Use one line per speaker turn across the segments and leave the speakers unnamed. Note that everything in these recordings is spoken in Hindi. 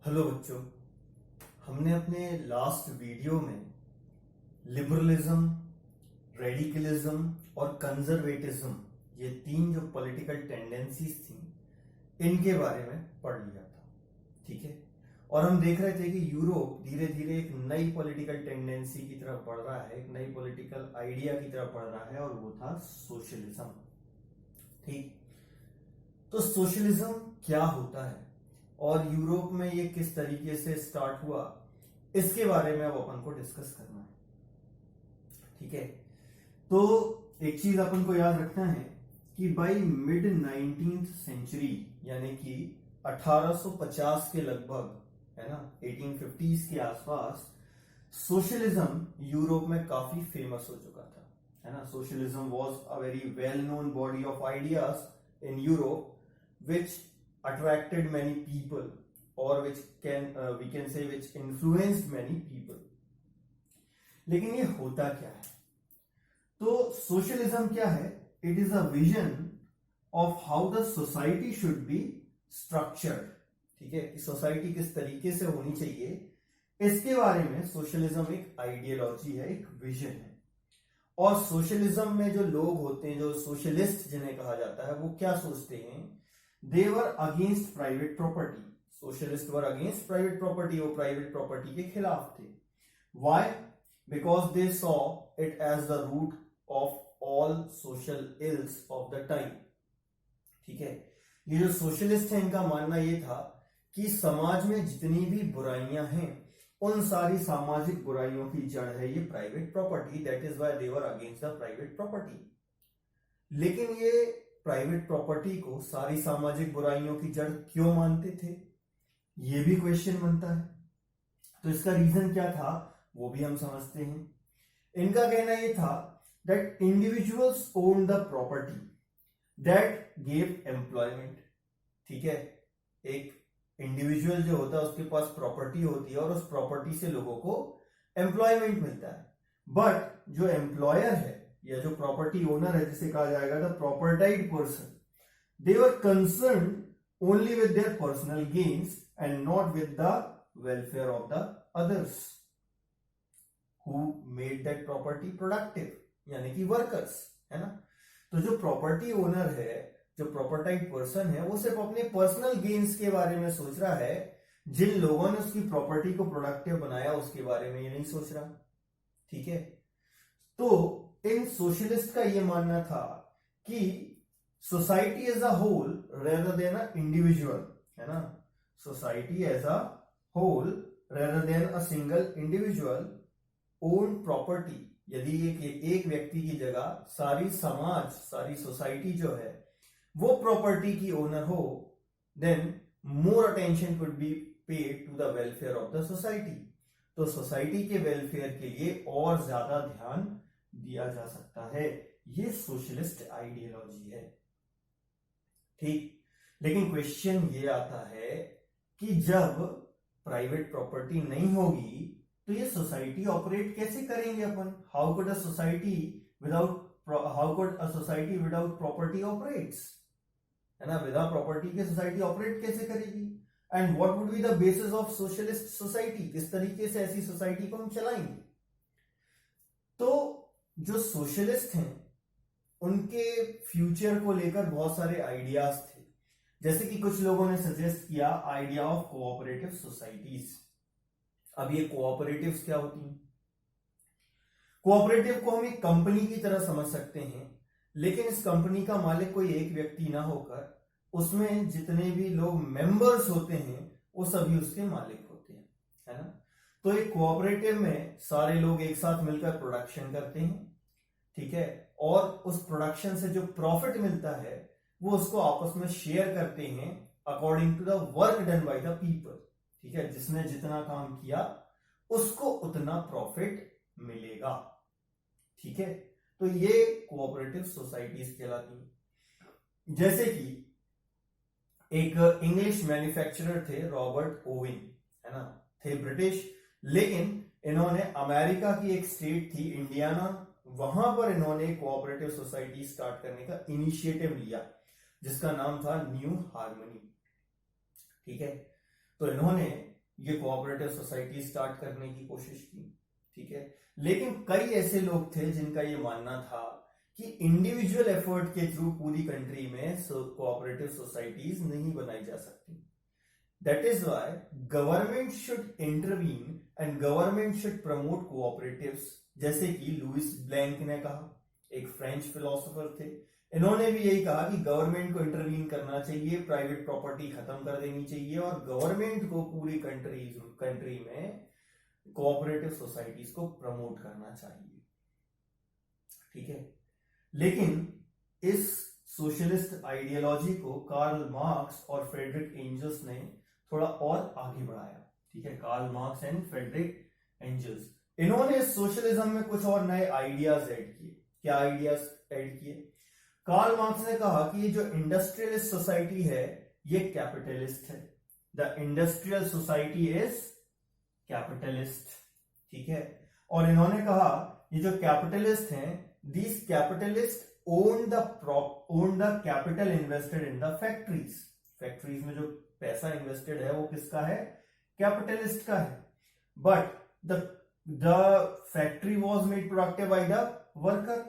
हेलो बच्चों। हमने अपने लास्ट वीडियो में लिबरलिज्म, रेडिकलिज्म और कंजर्वेटिज्म, ये तीन जो पॉलिटिकल टेंडेंसीज थी, इनके बारे में पढ़ लिया था। ठीक है। और हम देख रहे थे कि यूरोप धीरे धीरे एक नई पॉलिटिकल टेंडेंसी की तरफ बढ़ रहा है, एक नई पॉलिटिकल आइडिया की तरफ बढ़ रहा है, और वो था सोशलिज्म। ठीक। तो सोशलिज्म क्या होता है और यूरोप में ये किस तरीके से स्टार्ट हुआ, इसके बारे में अब अपन को डिस्कस करना है। ठीक है। तो एक चीज अपन को याद रखना है कि बाई मिड 19th सेंचुरी, यानी कि 1850 के लगभग, है ना, 1850s के आसपास सोशलिज्म यूरोप में काफी फेमस हो चुका था, है ना। Socialism was a very well known body of ideas in Europe which attracted many people, or which we can say which influenced many people. लेकिन ये होता क्या है? तो सोशलिज्म क्या है? It is a vision of how the society should be structured. ठीक है, कि सोसाइटी किस तरीके से होनी चाहिए, इसके बारे में सोशलिज्म एक आइडियोलॉजी है, एक विजन है। और सोशलिज्म में जो लोग होते हैं, जो सोशलिस्ट जिन्हें कहा जाता है, वो क्या सोचते हैं? They were against private property. Socialists were against private property, वो private property के खिलाफ थे। Why? Because they saw it as the root of all social ills of the time. ठीक है। ये जो सोशलिस्ट है, इनका मानना ये था कि समाज में जितनी भी बुराइयां हैं, उन सारी सामाजिक बुराइयों की जड़ है ये private property. That is why they were against the private property. लेकिन ये प्राइवेट प्रॉपर्टी को सारी सामाजिक बुराइयों की जड़ क्यों मानते थे, यह भी क्वेश्चन बनता है। तो इसका रीजन क्या था, वो भी हम समझते हैं। इनका कहना यह था that individuals own the property that give employment. ठीक है, एक इंडिविजुअल जो होता है उसके पास प्रॉपर्टी होती है, और उस प्रॉपर्टी से लोगों को एम्प्लॉयमेंट मिलता है। बट जो एम्प्लॉयर है या जो प्रॉपर्टी ओनर है, जिसे कहा जाएगा the propertied person, they were concern only with their personal gains and not with the welfare of the others who made that property productive, यानी कि वर्कर्स, है ना। तो जो प्रॉपर्टी ओनर है, जो प्रॉपर्टाइड पर्सन है, वो सिर्फ अपने पर्सनल गेन्स के बारे में सोच रहा है। जिन लोगों ने उसकी प्रॉपर्टी को प्रोडक्टिव बनाया, उसके बारे में ये नहीं सोच रहा। ठीक है। तो इन सोशलिस्ट का यह मानना था कि society as a whole rather than a individual, है ना, society as a whole rather than a single individual own property. यदि एक व्यक्ति की जगह सारी समाज, सारी सोसाइटी जो है वो प्रॉपर्टी की ओनर हो, then more attention could be paid to the welfare of the society. तो सोसाइटी के वेलफेयर के लिए और ज्यादा ध्यान दिया जा सकता है। ये सोशलिस्ट आइडियोलॉजी है। ठीक। लेकिन क्वेश्चन ये आता है कि जब प्राइवेट प्रॉपर्टी नहीं होगी तो ये सोसाइटी ऑपरेट कैसे करेंगे अपन? How could a society without property operates, है ना। विदाउट प्रॉपर्टी के सोसाइटी ऑपरेट कैसे करेगी? And what would be the basis of socialist society? किस तरीके से ऐसी सोसाइटी को हम चलाएंगे? तो जो सोशलिस्ट हैं, उनके फ्यूचर को लेकर बहुत सारे आइडियाज थे। जैसे कि कुछ लोगों ने सजेस्ट किया आइडिया ऑफ कोऑपरेटिव सोसाइटीज। अब ये कोऑपरेटिव्स क्या होती हैं? कोऑपरेटिव को हम एक कंपनी की तरह समझ सकते हैं, लेकिन इस कंपनी का मालिक कोई एक व्यक्ति ना होकर उसमें जितने भी लोग मेंबर्स होते हैं वो सभी उसके मालिक होते हैं, है ना। तो एक कोऑपरेटिव में सारे लोग एक साथ मिलकर प्रोडक्शन करते हैं, ठीक है, और उस प्रोडक्शन से जो प्रॉफिट मिलता है वो उसको आपस में शेयर करते हैं according to the work done by the people. ठीक है, जिसने जितना काम किया उसको उतना प्रॉफिट मिलेगा। ठीक है, तो ये कोऑपरेटिव सोसाइटीज कहलाती हैं। जैसे कि एक इंग्लिश मैन्युफैक्चरर थे रॉबर्ट ओवेन, है ना, थे ब्रिटिश, लेकिन इन्होंने अमेरिका की एक स्टेट थी इंडियाना, वहां पर इन्होंने कोऑपरेटिव सोसाइटी स्टार्ट करने का इनिशिएटिव लिया, जिसका नाम था न्यू हार्मनी। ठीक है, तो इन्होंने ये कोऑपरेटिव सोसाइटी स्टार्ट करने की कोशिश की, ठीक है। लेकिन कई ऐसे लोग थे जिनका ये मानना था कि इंडिविजुअल एफर्ट के थ्रू पूरी कंट्री में कोऑपरेटिव सोसाइटीज नहीं बनाई जा सकती। That is why government should intervene and government should promote cooperatives, जैसे कि लुइस ब्लैंक ने कहा, एक फ्रेंच फिलोसोफर थे। इन्होंने भी यही कहा कि गवर्नमेंट को इंटरवीन करना चाहिए, प्राइवेट प्रॉपर्टी खत्म कर देनी चाहिए और गवर्नमेंट को पूरी कंट्री में कोऑपरेटिव सोसाइटीज को प्रमोट करना चाहिए, ठीक है। लेकिन इस सोशलिस्ट आइडियोलॉजी को कार्ल मार्क्स और फ्रेडरिक एंजल्स ने थोड़ा और आगे बढ़ाया, ठीक है। Karl Marx and Friedrich Engels, इन्होंने सोशलिज्म में कुछ और नए आइडियाज ऐड किए। क्या आइडियाज ऐड किए? कार्ल मार्क्स ने कहा कि ये जो इंडस्ट्रियलिस्ट सोसाइटी है ये कैपिटलिस्ट है। The industrial society is capitalist, ठीक है। और इन्होंने कहा ये जो कैपिटलिस्ट हैं, these capitalist own the capital invested in the factories. Factories में जो पैसा इन्वेस्टेड है वो किसका है? कैपिटलिस्ट का है। But the factory was made productive by the worker,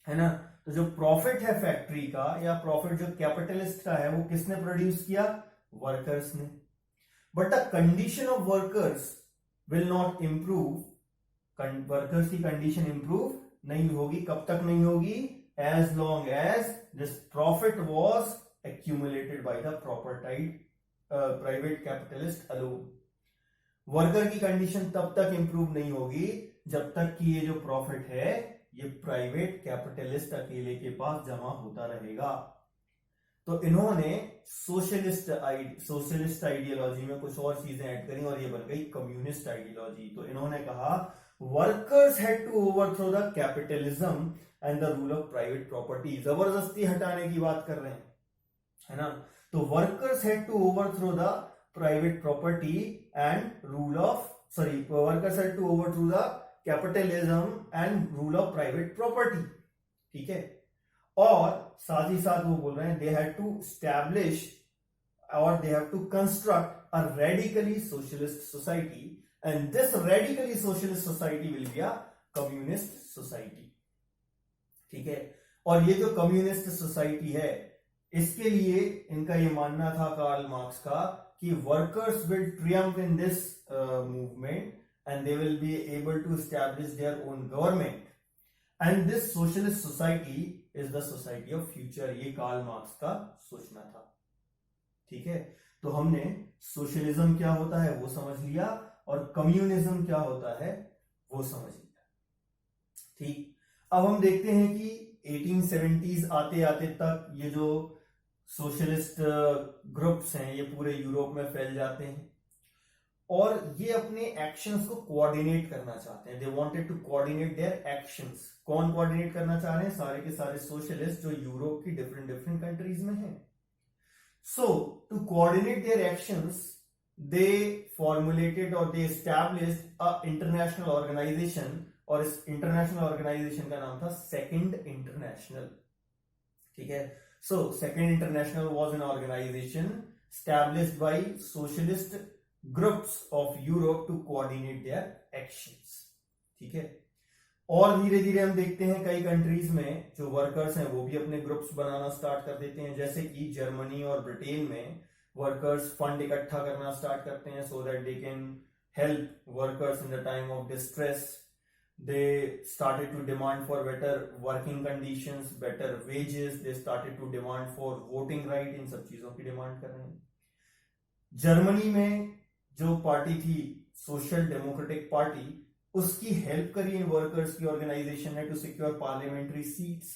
है ना। तो जो प्रॉफिट है फैक्ट्री का या प्रॉफिट जो कैपिटलिस्ट का है वो किसने प्रोड्यूस किया? वर्कर्स ने। But the condition of workers will not improve, workers की कंडीशन इंप्रूव नहीं होगी। कब तक नहीं होगी? As long as this profit was accumulated by the private capitalist alone. Worker की कंडीशन तब तक इंप्रूव नहीं होगी जब तक कि ये जो प्रॉफिट है ये प्राइवेट कैपिटलिस्ट अकेले के पास जमा होता रहेगा। तो इन्होंने सोशलिस्ट आइडियोलॉजी में कुछ और चीजें ऐड करी और ये बन गई कम्युनिस्ट आइडियोलॉजी। तो इन्होंने कहा workers had to overthrow the capitalism and the rule of private property. जबरदस्ती हटाने की बात कर रहे हैं, है ना। तो workers had to overthrow the private property and workers had to overthrow the capitalism and rule of private property, ठीक है। और साथ ही साथ वो बोल रहे हैं दे हैड टू स्टैब्लिश और they have to construct a radically socialist society and this radically socialist society will be a communist society, ठीक है। और ये जो कम्युनिस्ट सोसाइटी है इसके लिए इनका ये मानना था कार्ल मार्क्स का कि workers will Triumph in this movement and they will be able to establish their own government and this socialist society is the society of future। ये कार्ल मार्क्स का सोचना था, ठीक है। तो हमने सोशलिज्म क्या होता है वो समझ लिया और कम्युनिज्म क्या होता है वो समझ लिया, ठीक। अब हम देखते हैं कि 1870s आते आते तक ये जो सोशलिस्ट ग्रुप्स हैं ये पूरे यूरोप में फैल जाते हैं और ये अपने एक्शंस को कोऑर्डिनेट करना चाहते हैं। They wanted to coordinate their actions. कौन कोऑर्डिनेट करना चाह रहे हैं? सारे के सारे सोशलिस्ट जो यूरोप की डिफरेंट डिफरेंट कंट्रीज में हैं। So to coordinate their actions they formulated और they established a international organization और इस इंटरनेशनल ऑर्गेनाइजेशन का नाम था सेकंड इंटरनेशनल, ठीक है। So second international was an organisation established by socialist groups of Europe to coordinate their actions, ठीक है। और धीरे धीरे हम देखते हैं कई कंट्रीज में जो वर्कर्स हैं वो भी अपने ग्रुप्स बनाना स्टार्ट कर देते हैं। जैसे कि जर्मनी और ब्रिटेन में वर्कर्स फंड इकट्ठा करना स्टार्ट करते हैं so that they can help workers in the time of distress. They started to demand for better working conditions, better wages. They started to demand for voting right. इन सब चीजों की डिमांड कर रहे हैं। जर्मनी में जो पार्टी थी सोशल डेमोक्रेटिक पार्टी, उसकी हेल्प करी इन वर्कर्स की ऑर्गेनाइजेशन ने टू सिक्योर पार्लियामेंट्री सीट्स,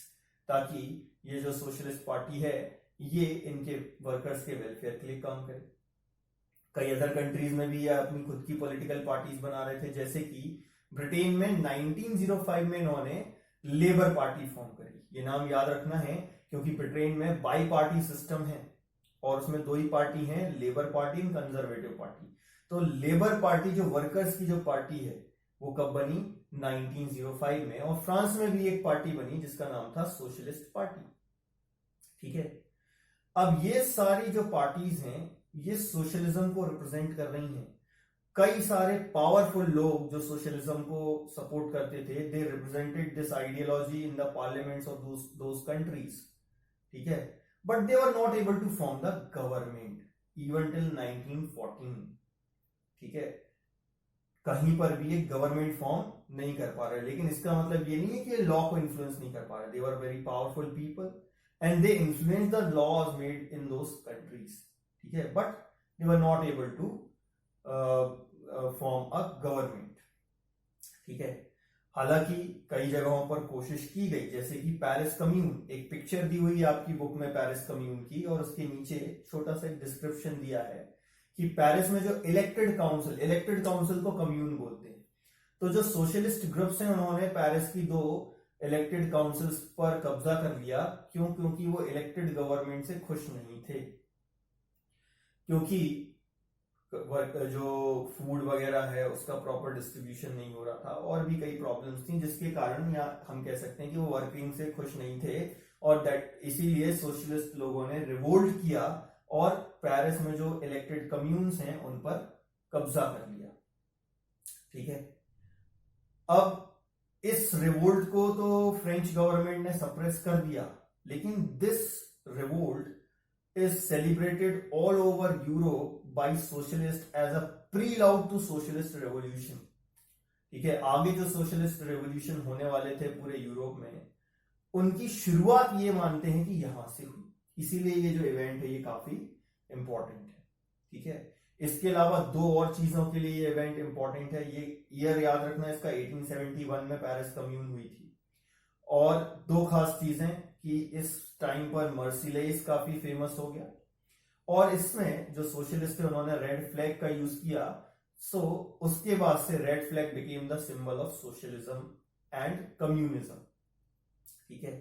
ताकि ये जो सोशलिस्ट पार्टी है ये इनके वर्कर्स के वेलफेयर के लिए काम करे। कई अदर कंट्रीज में भी ये अपनी खुद की पॉलिटिकल पार्टीज बना रहे थे। जैसे कि ब्रिटेन में 1905 में इन्होंने लेबर पार्टी फॉर्म करी। ये नाम याद रखना है क्योंकि ब्रिटेन में बाई पार्टी सिस्टम है और उसमें दो ही पार्टी हैं, labour party and conservative party. तो लेबर पार्टी जो वर्कर्स की जो पार्टी है वो कब बनी? 1905 में। और फ्रांस में भी एक पार्टी बनी जिसका नाम था सोशलिस्ट पार्टी, ठीक है। अब ये सारी जो पार्टीज हैं ये सोशलिज्म को रिप्रेजेंट कर रही हैं। कई सारे पावरफुल लोग जो सोशलिज्म को सपोर्ट करते थे, they represented this ideology in the parliaments of those countries, ठीक है, but they were not able to form the government even till 1914, ठीक है, कहीं पर भी एक गवर्नमेंट फॉर्म नहीं कर पा रहे। लेकिन इसका मतलब ये नहीं है कि लॉ को इन्फ्लुएंस नहीं कर पा रहे, they were very powerful people and they influence the laws made in those countries, ठीक है, but they were not able to form a government, ठीक है। हालांकि कई जगहों पर कोशिश की गई, जैसे कि पेरिस कम्यून, एक पिक्चर दी हुई है आपकी बुक में पेरिस कम्यून की, और उसके नीचे छोटा सा एक डिस्क्रिप्शन दिया है कि पेरिस में जो इलेक्टेड काउंसिल को कम्यून बोलते हैं। तो जो सोशलिस्ट ग्रुप्स हैं उन्होंने पेरिस की 2 इलेक्टेड काउंसिल्स पर कब्जा कर लिया। क्यों? क्योंकि वो इलेक्टेड गवर्नमेंट से खुश नहीं थे, क्योंकि जो फूड वगैरह है उसका प्रॉपर डिस्ट्रीब्यूशन नहीं हो रहा था, और भी कई प्रॉब्लम्स थी, जिसके कारण या हम कह सकते हैं कि वो वर्किंग से खुश नहीं थे, और दैट इसीलिए सोशलिस्ट लोगों ने रिवोल्ट किया और पेरिस में जो इलेक्टेड कम्यून्स हैं उन पर कब्जा कर लिया, ठीक है। अब इस रिवोल्ट को तो फ्रेंच गवर्नमेंट ने सप्रेस कर दिया, लेकिन this revolt is celebrated all over Europe by socialists as a prelude to socialist revolution, ठीक है। आगे जो सोशलिस्ट रेवोल्यूशन होने वाले थे पूरे यूरोप में, उनकी शुरुआत ये मानते हैं कि यहां से हुई, इसीलिए ये जो इवेंट है ये काफी इंपॉर्टेंट है, ठीक है। इसके अलावा 2 और चीजों के लिए ये इवेंट इंपॉर्टेंट है। ये ईयर याद रखना, इसका 1871 में पेरिस कम्यून हुई थी, और 2 खास चीजें कि इस टाइम पर मर्सिलेस काफी फेमस हो गया, और इसमें जो सोशलिस्ट थे उन्होंने रेड फ्लैग का यूज किया, सो उसके बाद से red flag became the symbol of socialism and communism, ठीक है।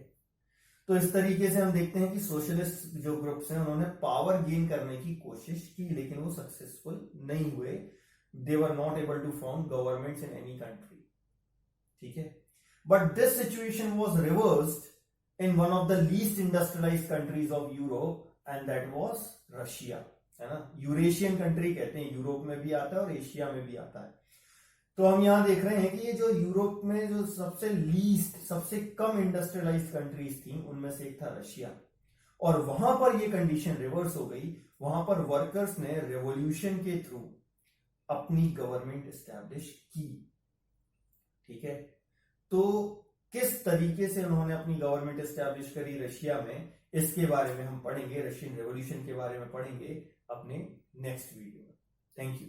तो इस तरीके से हम देखते हैं कि सोशलिस्ट जो ग्रुप्स हैं उन्होंने पावर गेन करने की कोशिश की, लेकिन वो सक्सेसफुल नहीं हुए। They were not able to form governments in any country, ठीक है। But this situation was reversed in one of the least industrialized countries of Europe, and that was Russia, है ना। यूरेशियन कंट्री कहते हैं, यूरोप में भी आता है और एशिया में भी आता है। तो हम यहां देख रहे हैं कि ये जो यूरोप में जो सबसे कम इंडस्ट्रियलाइज्ड कंट्रीज थी, उनमें से एक था रशिया, और वहां पर ये कंडीशन रिवर्स हो गई। वहां पर वर्कर्स ने रेवोल्यूशन के थ्रू अपनी गवर्नमेंट एस्टैब्लिश की, ठीक है। तो किस तरीके से उन्होंने अपनी गवर्नमेंट एस्टैब्लिश करी रशिया में, इसके बारे में हम पढ़ेंगे, रशियन रेवोल्यूशन के बारे में पढ़ेंगे अपने नेक्स्ट वीडियो में। Thank you.